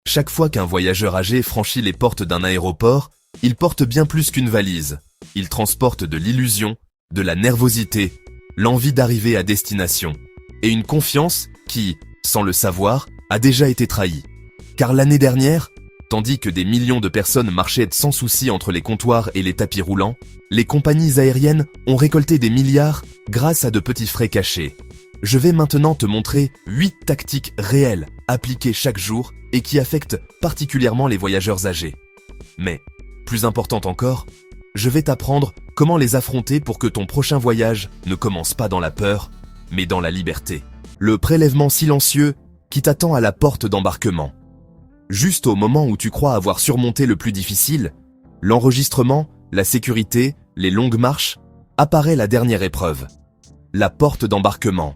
Chaque fois qu'un voyageur âgé franchit les portes d'un aéroport, il porte bien plus qu'une valise. Il transporte de l'illusion, de la nervosité, l'envie d'arriver à destination, et une confiance qui, sans le savoir, a déjà été trahie. Car l'année dernière, tandis que des millions de personnes marchaient sans souci entre les comptoirs et les tapis roulants, les compagnies aériennes ont récolté des milliards grâce à de petits frais cachés. Je vais maintenant te montrer 8 tactiques réelles appliquées chaque jour et qui affectent particulièrement les voyageurs âgés. Mais, plus important encore, je vais t'apprendre comment les affronter pour que ton prochain voyage ne commence pas dans la peur, mais dans la liberté. Le prélèvement silencieux qui t'attend à la porte d'embarquement. Juste au moment où tu crois avoir surmonté le plus difficile, l'enregistrement, la sécurité, les longues marches, apparaît la dernière épreuve. La porte d'embarquement.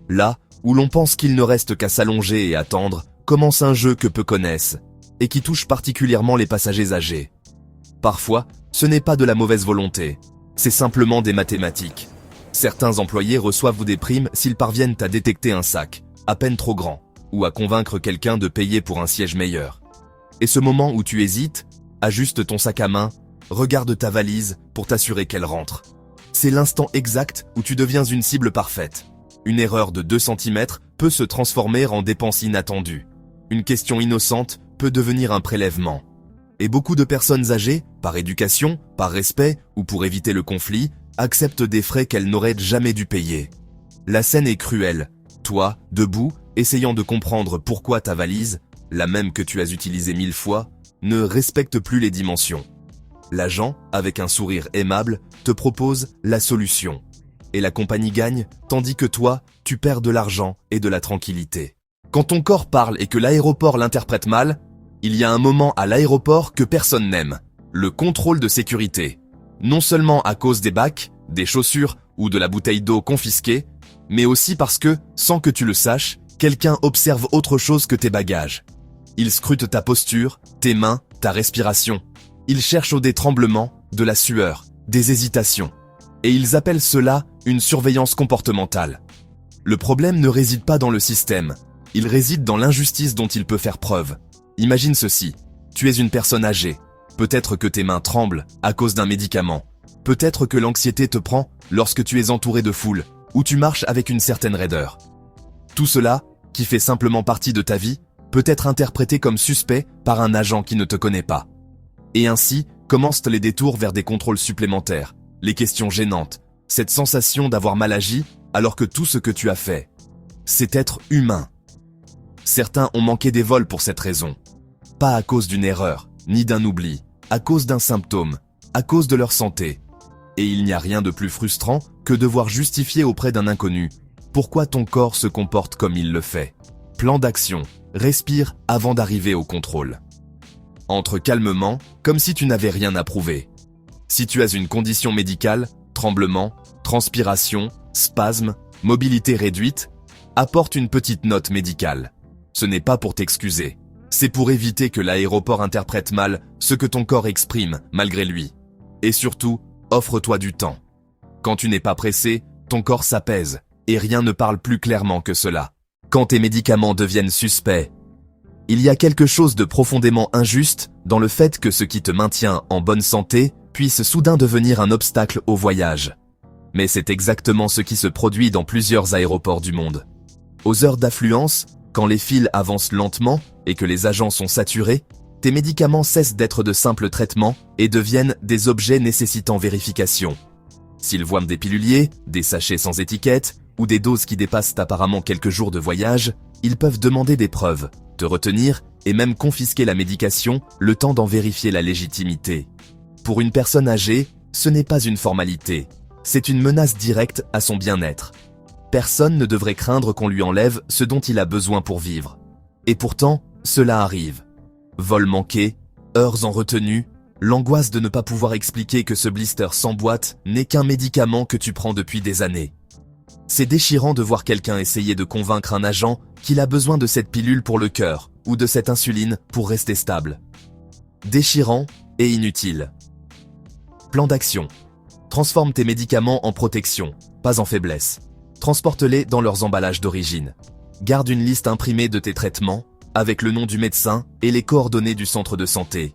Là où l'on pense qu'il ne reste qu'à s'allonger et attendre, commence un jeu que peu connaissent, et qui touche particulièrement les passagers âgés. Parfois, ce n'est pas de la mauvaise volonté, c'est simplement des mathématiques. Certains employés reçoivent des primes s'ils parviennent à détecter un sac, à peine trop grand, ou à convaincre quelqu'un de payer pour un siège meilleur. Et ce moment où tu hésites, ajuste ton sac à main, regarde ta valise pour t'assurer qu'elle rentre. C'est l'instant exact où tu deviens une cible parfaite. Une erreur de 2 cm peut se transformer en dépense inattendue. Une question innocente peut devenir un prélèvement. Et beaucoup de personnes âgées, par éducation, par respect ou pour éviter le conflit, acceptent des frais qu'elles n'auraient jamais dû payer. La scène est cruelle. Toi, debout, essayant de comprendre pourquoi ta valise, la même que tu as utilisée 1000 fois, ne respecte plus les dimensions. L'agent, avec un sourire aimable, te propose la solution. Et la compagnie gagne, tandis que toi, tu perds de l'argent et de la tranquillité. Quand ton corps parle et que l'aéroport l'interprète mal, il y a un moment à l'aéroport que personne n'aime. Le contrôle de sécurité. Non seulement à cause des bacs, des chaussures ou de la bouteille d'eau confisquée, mais aussi parce que, sans que tu le saches, quelqu'un observe autre chose que tes bagages. Il scrute ta posture, tes mains, ta respiration. Ils cherchent des tremblements, de la sueur, des hésitations. Et ils appellent cela une surveillance comportementale. Le problème ne réside pas dans le système. Il réside dans l'injustice dont il peut faire preuve. Imagine ceci. Tu es une personne âgée. Peut-être que tes mains tremblent à cause d'un médicament. Peut-être que l'anxiété te prend lorsque tu es entouré de foule ou tu marches avec une certaine raideur. Tout cela, qui fait simplement partie de ta vie, peut être interprété comme suspect par un agent qui ne te connaît pas. Et ainsi, commencent les détours vers des contrôles supplémentaires, les questions gênantes, cette sensation d'avoir mal agi alors que tout ce que tu as fait, c'est être humain. Certains ont manqué des vols pour cette raison. Pas à cause d'une erreur, ni d'un oubli, à cause d'un symptôme, à cause de leur santé. Et il n'y a rien de plus frustrant que devoir justifier auprès d'un inconnu pourquoi ton corps se comporte comme il le fait. Plan d'action. Respire avant d'arriver au contrôle. Entre calmement, comme si tu n'avais rien à prouver. Si tu as une condition médicale, tremblement, transpiration, spasme, mobilité réduite, apporte une petite note médicale. Ce n'est pas pour t'excuser. C'est pour éviter que l'aéroport interprète mal ce que ton corps exprime malgré lui. Et surtout, offre-toi du temps. Quand tu n'es pas pressé, ton corps s'apaise et rien ne parle plus clairement que cela. Quand tes médicaments deviennent suspects, il y a quelque chose de profondément injuste dans le fait que ce qui te maintient en bonne santé puisse soudain devenir un obstacle au voyage. Mais c'est exactement ce qui se produit dans plusieurs aéroports du monde. Aux heures d'affluence, quand les files avancent lentement et que les agents sont saturés, tes médicaments cessent d'être de simples traitements et deviennent des objets nécessitant vérification. S'ils voient des piluliers, des sachets sans étiquette ou des doses qui dépassent apparemment quelques jours de voyage, ils peuvent demander des preuves, te retenir et même confisquer la médication le temps d'en vérifier la légitimité. Pour une personne âgée, ce n'est pas une formalité, c'est une menace directe à son bien-être. Personne ne devrait craindre qu'on lui enlève ce dont il a besoin pour vivre. Et pourtant, cela arrive. Vols manqués, heures en retenue, l'angoisse de ne pas pouvoir expliquer que ce blister sans boîte n'est qu'un médicament que tu prends depuis des années. C'est déchirant de voir quelqu'un essayer de convaincre un agent qu'il a besoin de cette pilule pour le cœur ou de cette insuline pour rester stable. Déchirant et inutile. Plan d'action. Transforme tes médicaments en protection, pas en faiblesse. Transporte-les dans leurs emballages d'origine. Garde une liste imprimée de tes traitements, avec le nom du médecin et les coordonnées du centre de santé.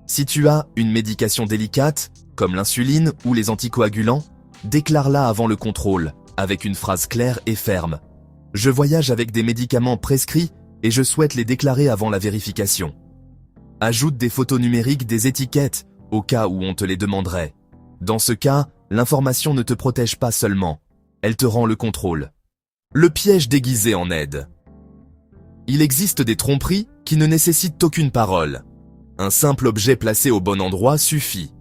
Si tu as une médication délicate, comme l'insuline ou les anticoagulants, déclare-la avant le contrôle, avec une phrase claire et ferme. Je voyage avec des médicaments prescrits et je souhaite les déclarer avant la vérification. Ajoute des photos numériques des étiquettes, au cas où on te les demanderait. Dans ce cas, l'information ne te protège pas seulement, elle te rend le contrôle. Le piège déguisé en aide. Il existe des tromperies qui ne nécessitent aucune parole. Un simple objet placé au bon endroit suffit.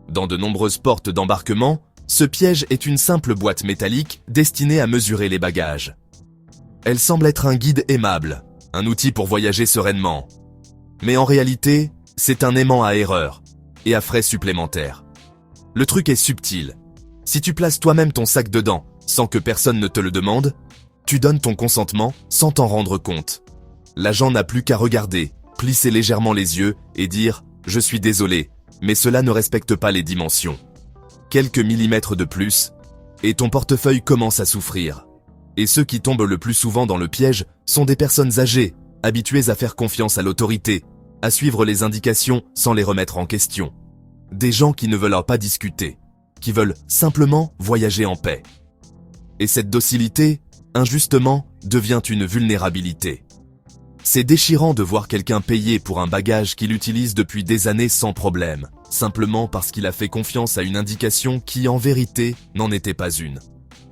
Dans de nombreuses portes d'embarquement, ce piège est une simple boîte métallique destinée à mesurer les bagages. Elle semble être un guide aimable, un outil pour voyager sereinement. Mais en réalité, c'est un aimant à erreur et à frais supplémentaires. Le truc est subtil. Si tu places toi-même ton sac dedans, sans que personne ne te le demande, tu donnes ton consentement sans t'en rendre compte. L'agent n'a plus qu'à regarder, plisser légèrement les yeux et dire « Je suis désolé, mais cela ne respecte pas les dimensions ». Quelques millimètres de plus, et ton portefeuille commence à souffrir. Et ceux qui tombent le plus souvent dans le piège sont des personnes âgées, habituées à faire confiance à l'autorité, à suivre les indications sans les remettre en question. Des gens qui ne veulent pas discuter, qui veulent simplement voyager en paix. Et cette docilité, injustement, devient une vulnérabilité. C'est déchirant de voir quelqu'un payer pour un bagage qu'il utilise depuis des années sans problème, simplement parce qu'il a fait confiance à une indication qui, en vérité, n'en était pas une.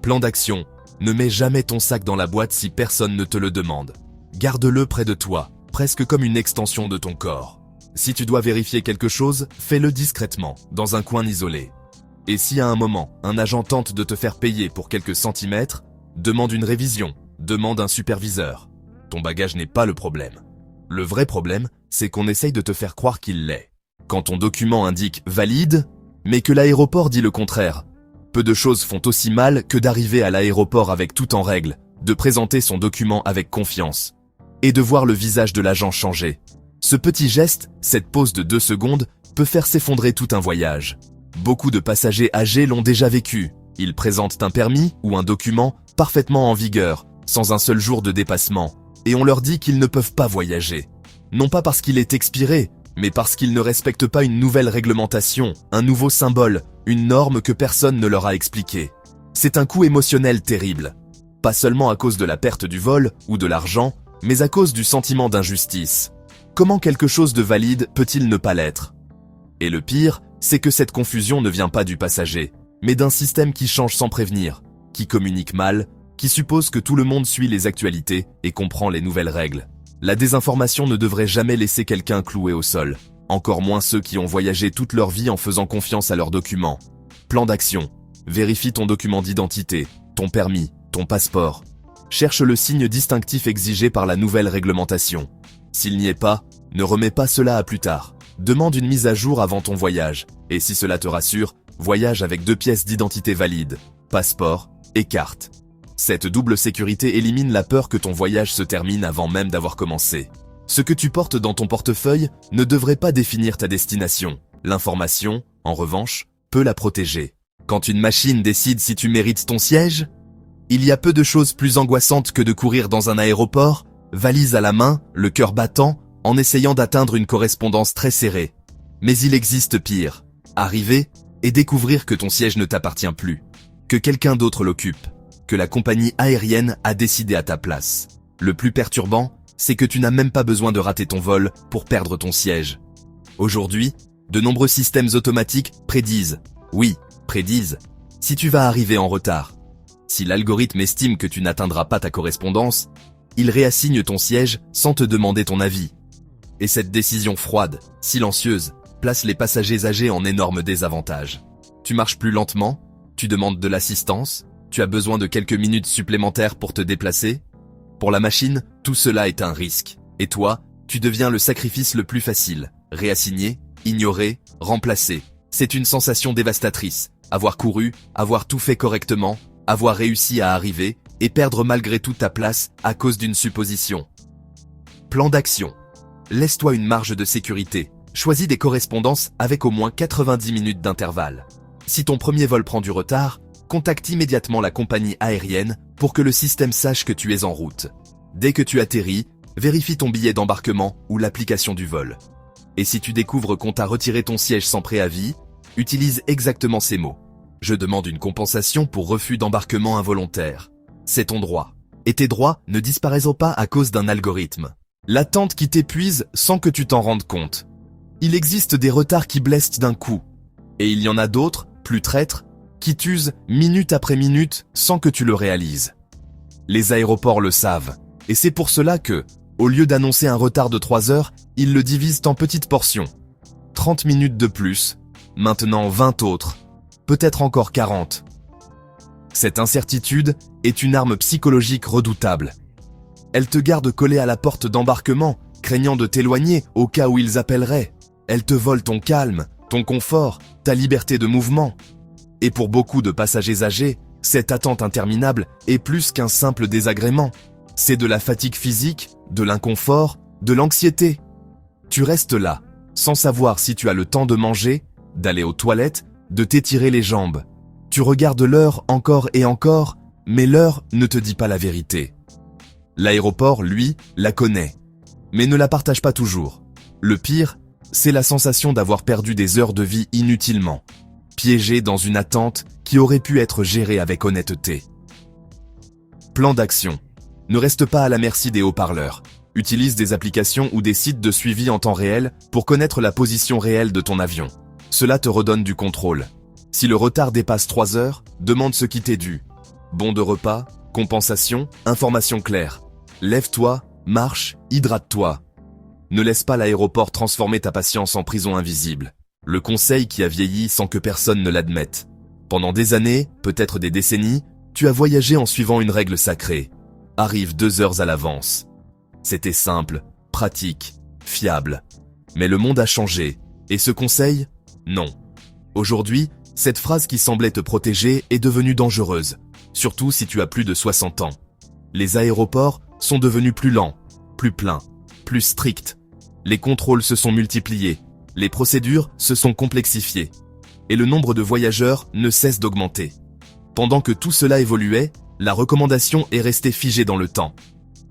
Plan d'action. Ne mets jamais ton sac dans la boîte si personne ne te le demande. Garde-le près de toi, presque comme une extension de ton corps. Si tu dois vérifier quelque chose, fais-le discrètement, dans un coin isolé. Et si à un moment, un agent tente de te faire payer pour quelques centimètres, demande une révision, demande un superviseur. Ton bagage n'est pas le problème. Le vrai problème, c'est qu'on essaye de te faire croire qu'il l'est. Quand ton document indique « valide », mais que l'aéroport dit le contraire. Peu de choses font aussi mal que d'arriver à l'aéroport avec tout en règle, de présenter son document avec confiance, et de voir le visage de l'agent changer. Ce petit geste, cette pause de 2 secondes, peut faire s'effondrer tout un voyage. Beaucoup de passagers âgés l'ont déjà vécu. Ils présentent un permis ou un document parfaitement en vigueur, sans un seul jour de dépassement, et on leur dit qu'ils ne peuvent pas voyager. Non pas parce qu'il est expiré, mais parce qu'ils ne respectent pas une nouvelle réglementation, un nouveau symbole, une norme que personne ne leur a expliquée. C'est un coup émotionnel terrible. Pas seulement à cause de la perte du vol ou de l'argent, mais à cause du sentiment d'injustice. Comment quelque chose de valide peut-il ne pas l'être? Et le pire, c'est que cette confusion ne vient pas du passager, mais d'un système qui change sans prévenir, qui communique mal, qui suppose que tout le monde suit les actualités et comprend les nouvelles règles. La désinformation ne devrait jamais laisser quelqu'un cloué au sol, encore moins ceux qui ont voyagé toute leur vie en faisant confiance à leurs documents. Plan d'action. Vérifie ton document d'identité, ton permis, ton passeport. Cherche le signe distinctif exigé par la nouvelle réglementation. S'il n'y est pas, ne remets pas cela à plus tard. Demande une mise à jour avant ton voyage, et si cela te rassure, voyage avec 2 pièces d'identité valides, passeport et carte. Cette double sécurité élimine la peur que ton voyage se termine avant même d'avoir commencé. Ce que tu portes dans ton portefeuille ne devrait pas définir ta destination. L'information, en revanche, peut la protéger. Quand une machine décide si tu mérites ton siège, il y a peu de choses plus angoissantes que de courir dans un aéroport, valise à la main, le cœur battant, en essayant d'atteindre une correspondance très serrée. Mais il existe pire. Arriver et découvrir que ton siège ne t'appartient plus, que quelqu'un d'autre l'occupe, que la compagnie aérienne a décidé à ta place. Le plus perturbant, c'est que tu n'as même pas besoin de rater ton vol pour perdre ton siège. Aujourd'hui, de nombreux systèmes automatiques prédisent, si tu vas arriver en retard. Si l'algorithme estime que tu n'atteindras pas ta correspondance, il réassigne ton siège sans te demander ton avis. Et cette décision froide, silencieuse, place les passagers âgés en énorme désavantage. Tu marches plus lentement, tu demandes de l'assistance, tu as besoin de quelques minutes supplémentaires pour te déplacer. Pour la machine, tout cela est un risque. Et toi, tu deviens le sacrifice le plus facile. Réassigné, ignoré, remplacé. C'est une sensation dévastatrice. Avoir couru, avoir tout fait correctement, avoir réussi à arriver, et perdre malgré tout ta place à cause d'une supposition. Plan d'action. Laisse-toi une marge de sécurité. Choisis des correspondances avec au moins 90 minutes d'intervalle. Si ton premier vol prend du retard, contacte immédiatement la compagnie aérienne pour que le système sache que tu es en route. Dès que tu atterris, vérifie ton billet d'embarquement ou l'application du vol. Et si tu découvres qu'on t'a retiré ton siège sans préavis, utilise exactement ces mots. Je demande une compensation pour refus d'embarquement involontaire. C'est ton droit. Et tes droits ne disparaîtront pas à cause d'un algorithme. L'attente qui t'épuise sans que tu t'en rendes compte. Il existe des retards qui blessent d'un coup. Et il y en a d'autres, plus traîtres, qui t'usent minute après minute sans que tu le réalises. Les aéroports le savent. Et c'est pour cela que, au lieu d'annoncer un retard de 3 heures, ils le divisent en petites portions. 30 minutes de plus, maintenant 20 autres, peut-être encore 40. Cette incertitude est une arme psychologique redoutable. Elle te garde collé à la porte d'embarquement, craignant de t'éloigner au cas où ils appelleraient. Elle te vole ton calme, ton confort, ta liberté de mouvement. Et pour beaucoup de passagers âgés, cette attente interminable est plus qu'un simple désagrément. C'est de la fatigue physique, de l'inconfort, de l'anxiété. Tu restes là, sans savoir si tu as le temps de manger, d'aller aux toilettes, de t'étirer les jambes. Tu regardes l'heure encore et encore, mais l'heure ne te dit pas la vérité. L'aéroport, lui, la connaît, mais ne la partage pas toujours. Le pire, c'est la sensation d'avoir perdu des heures de vie inutilement, piégé dans une attente qui aurait pu être gérée avec honnêteté. Plan d'action. Ne reste pas à la merci des haut-parleurs. Utilise des applications ou des sites de suivi en temps réel pour connaître la position réelle de ton avion. Cela te redonne du contrôle. Si le retard dépasse 3 heures, demande ce qui t'est dû. Bon de repas, compensation, information claire. Lève-toi, marche, hydrate-toi. Ne laisse pas l'aéroport transformer ta patience en prison invisible. Le conseil qui a vieilli sans que personne ne l'admette. Pendant des années, peut-être des décennies, tu as voyagé en suivant une règle sacrée. Arrive 2 heures à l'avance. C'était simple, pratique, fiable. Mais le monde a changé. Et ce conseil? Non. Aujourd'hui, cette phrase qui semblait te protéger est devenue dangereuse, surtout si tu as plus de 60 ans. Les aéroports sont devenus plus lents, plus pleins, plus stricts. Les contrôles se sont multipliés, les procédures se sont complexifiées. Et le nombre de voyageurs ne cesse d'augmenter. Pendant que tout cela évoluait, la recommandation est restée figée dans le temps.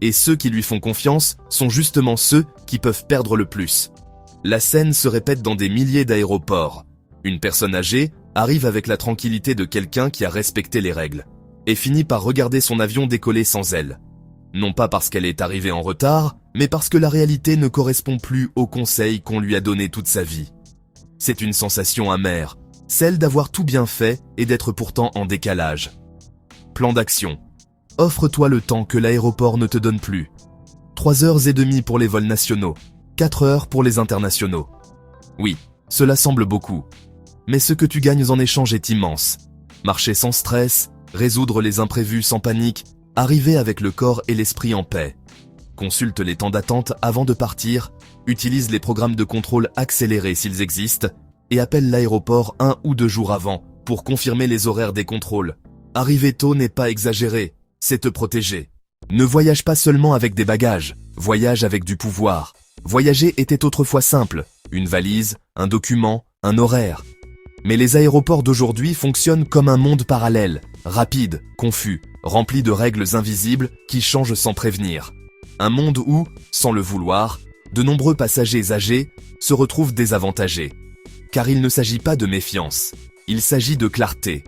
Et ceux qui lui font confiance sont justement ceux qui peuvent perdre le plus. La scène se répète dans des milliers d'aéroports. Une personne âgée arrive avec la tranquillité de quelqu'un qui a respecté les règles, et finit par regarder son avion décoller sans elle. Non pas parce qu'elle est arrivée en retard, mais parce que la réalité ne correspond plus aux conseils qu'on lui a donnés toute sa vie. C'est une sensation amère, celle d'avoir tout bien fait et d'être pourtant en décalage. Plan d'action. Offre-toi le temps que l'aéroport ne te donne plus. 3h30 pour les vols nationaux, 4 heures pour les internationaux. Oui, cela semble beaucoup. Mais ce que tu gagnes en échange est immense. Marcher sans stress, résoudre les imprévus sans panique, arriver avec le corps et l'esprit en paix. Consulte les temps d'attente avant de partir, utilise les programmes de contrôle accélérés s'ils existent, et appelle l'aéroport 1 ou 2 jours avant pour confirmer les horaires des contrôles. Arriver tôt n'est pas exagéré, c'est te protéger. Ne voyage pas seulement avec des bagages, voyage avec du pouvoir. Voyager était autrefois simple, une valise, un document, un horaire. Mais les aéroports d'aujourd'hui fonctionnent comme un monde parallèle, rapide, confus, rempli de règles invisibles qui changent sans prévenir. Un monde où, sans le vouloir, de nombreux passagers âgés se retrouvent désavantagés. Car il ne s'agit pas de méfiance, il s'agit de clarté.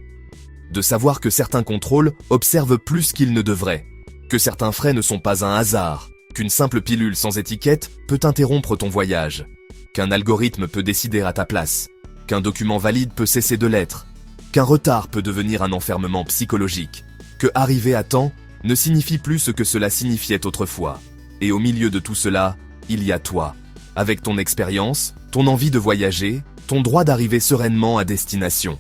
De savoir que certains contrôles observent plus qu'ils ne devraient, que certains frais ne sont pas un hasard, qu'une simple pilule sans étiquette peut interrompre ton voyage, qu'un algorithme peut décider à ta place, qu'un document valide peut cesser de l'être, qu'un retard peut devenir un enfermement psychologique, que arriver à temps ne signifie plus ce que cela signifiait autrefois. Et au milieu de tout cela, il y a toi, avec ton expérience, ton envie de voyager, ton droit d'arriver sereinement à destination.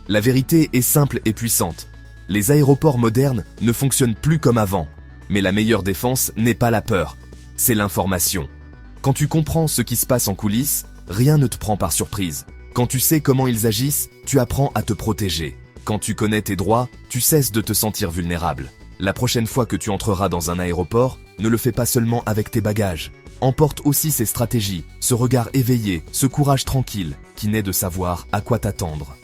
La vérité est simple et puissante. Les aéroports modernes ne fonctionnent plus comme avant. Mais la meilleure défense n'est pas la peur, c'est l'information. Quand tu comprends ce qui se passe en coulisses, rien ne te prend par surprise. Quand tu sais comment ils agissent, tu apprends à te protéger. Quand tu connais tes droits, tu cesses de te sentir vulnérable. La prochaine fois que tu entreras dans un aéroport, ne le fais pas seulement avec tes bagages. Emporte aussi ces stratégies, ce regard éveillé, ce courage tranquille, qui naît de savoir à quoi t'attendre.